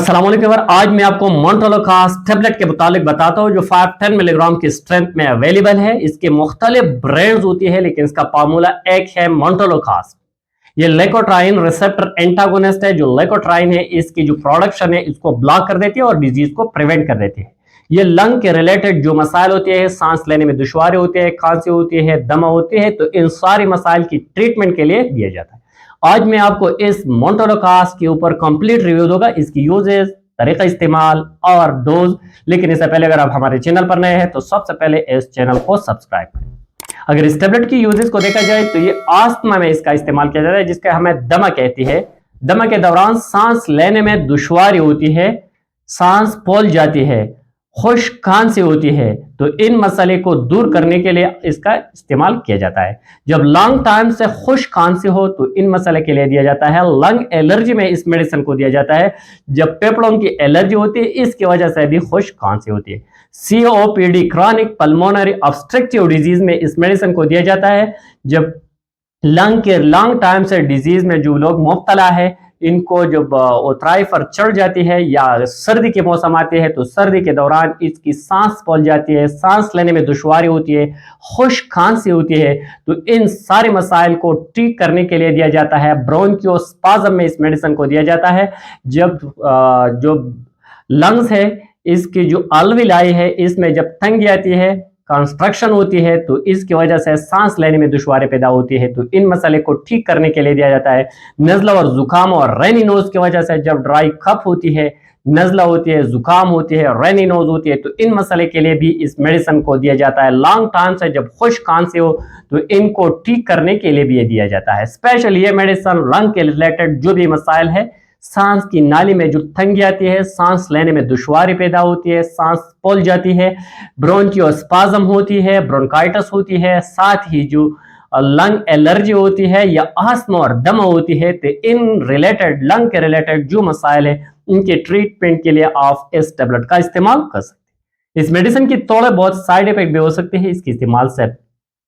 अस्सलाम वालेकुम। आज मैं आपको मोन्टोलोकास टेबलेट के मुतालिक बताता हूँ जो 510 मिलीग्राम की स्ट्रेंथ में अवेलेबल है। इसके मुख्तलिफ ब्रांड्स होती है लेकिन इसका फार्मूला एक है मोन्टोलोकास। ये लेकोट्राइन रिसेप्टर एंटागोनिस्ट है। जो लेकोट्राइन है इसकी जो प्रोडक्शन है इसको ब्लॉक कर देती है और डिजीज को प्रिवेंट कर देती है। ये लंग के रिलेटेड जो मसाइल होते हैं, सांस लेने में दुश्वारी होती है, खांसी होती है, दमा होती है, तो इन सारी मसाइल की ट्रीटमेंट के लिए दिया जाता है। आज मैं आपको इस मोन्टोलोकास के ऊपर कंप्लीट रिव्यू दूंगा, इसकी यूजेस, तरीका इस्तेमाल और डोज। लेकिन इससे पहले अगर आप हमारे चैनल पर नए हैं तो सबसे पहले इस चैनल को सब्सक्राइब करें। अगर इस टेबलेट की यूजेस को देखा जाए तो ये आस्थमा में इसका इस्तेमाल किया जाता है, जिसका हमें दमा कहती है। दमा के दौरान सांस लेने में दुश्वारी होती है, सांस फूल जाती है, खुश्क खांसी होती है, तो इन मसले को दूर करने के लिए इसका इस्तेमाल किया जाता है। जब लॉन्ग टाइम से खुश्क खांसी हो तो इन मसले के लिए दिया जाता है। लंग एलर्जी में इस मेडिसिन को दिया जाता है। जब फेफड़ों की एलर्जी होती है इसकी वजह से भी खुश्क खांसी होती है। COPD chronic pulmonary obstructive disease में इस मेडिसिन को दिया जाता है। जब लंग के लॉन्ग टाइम से डिजीज में जो लोग मुब्तला है, इनको जब उतराई पर चढ़ जाती है या सर्दी के मौसम आते हैं तो सर्दी के दौरान इसकी सांस फूल जाती है, सांस लेने में दुश्वारी होती है, खुश्क खांसी होती है, तो इन सारे मसाइल को ठीक करने के लिए दिया जाता है। ब्रोंकियोस्पाज्म में इस मेडिसिन को दिया जाता है। जब जो लंग्स है, इसकी जो अलविलाई है, इसमें जब तंगी आती है, कंस्ट्रक्शन होती है, तो इसकी वजह से सांस लेने में दुश्वारी पैदा होती है, तो इन मसले को ठीक करने के लिए दिया जाता है। नज़ला और जुकाम और रैनी नोज की वजह से जब ड्राई कफ होती है, नज़ला होती है, जुकाम होती है, रैनी नोज होती है, तो इन मसले के लिए भी इस मेडिसिन को दिया जाता है। लॉन्ग टाइम से जब खुश्क खांसी हो तो इनको ठीक करने के लिए भी ये दिया जाता है। स्पेशल ये मेडिसिन लंग के रिलेटेड जो भी मसाइल है, सांस की नाली में जो तंगी आती है, सांस लेने में दुश्वारी पैदा होती है, सांस फूल जाती है, ब्रोंकियोस्पाज्म होती है, ब्रोंकाइटिस होती है, साथ ही जो लंग एलर्जी होती है या आस्थमा और दमा होती है, तो इन रिलेटेड लंग के रिलेटेड जो मसाइल है इनके ट्रीटमेंट के लिए आप इस टेबलेट का इस्तेमाल कर सकते हैं। इस मेडिसिन की थोड़े बहुत साइड इफेक्ट भी हो सकते हैं। इसके इस्तेमाल से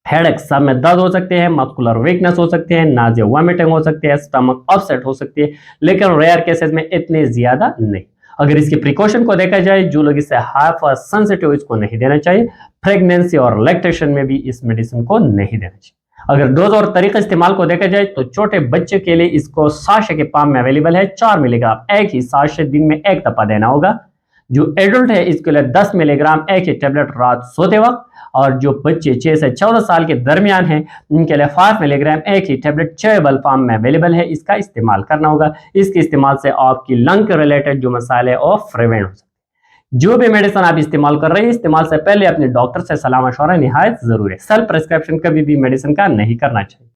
हेडेक, सर में दर्द हो सकते हैं, मस्कुलर वीकनेस हो सकते हैं, नाज़िया वॉमिटिंग हो सकती है, स्टमक अपसेट हो सकती है, लेकिन रेयर केसेस में इतने ज्यादा नहीं। अगर इसके प्रिकॉशन को देखा जाए, जो लोग इससे हाइपर सेंसिटिव, इसको नहीं देना चाहिए। प्रेगनेंसी और लैक्टेशन में भी इस मेडिसिन को नहीं देना चाहिए। अगर डोज और तरीका इस्तेमाल को देखा जाए तो छोटे बच्चे के लिए इसको साशे के पाम में अवेलेबल है। 4 मिलीग्राम एक ही साशे दिन में एक दफा देना होगा। जो एडल्ट है इसके लिए 10 मिलीग्राम एक ही टेबलेट रात सोते वक्त, और जो बच्चे 6 से 14 साल के दरमियान हैं उनके लिए 5 मिलीग्राम एक ही टेबलेट चेबल फॉर्म में अवेलेबल है। इसका इस्तेमाल करना होगा। इसके इस्तेमाल से आपकी लंग के रिलेटेड जो मसाले है वो प्रिवेंट हो सकते हैं। जो भी मेडिसिन आप इस्तेमाल कर रहे हैं, इस्तेमाल से पहले अपने डॉक्टर से सलाह मशवरा निहायत जरूरी है। सेल्फ प्रिस्क्रिप्शन कभी भी मेडिसिन का नहीं करना चाहिए।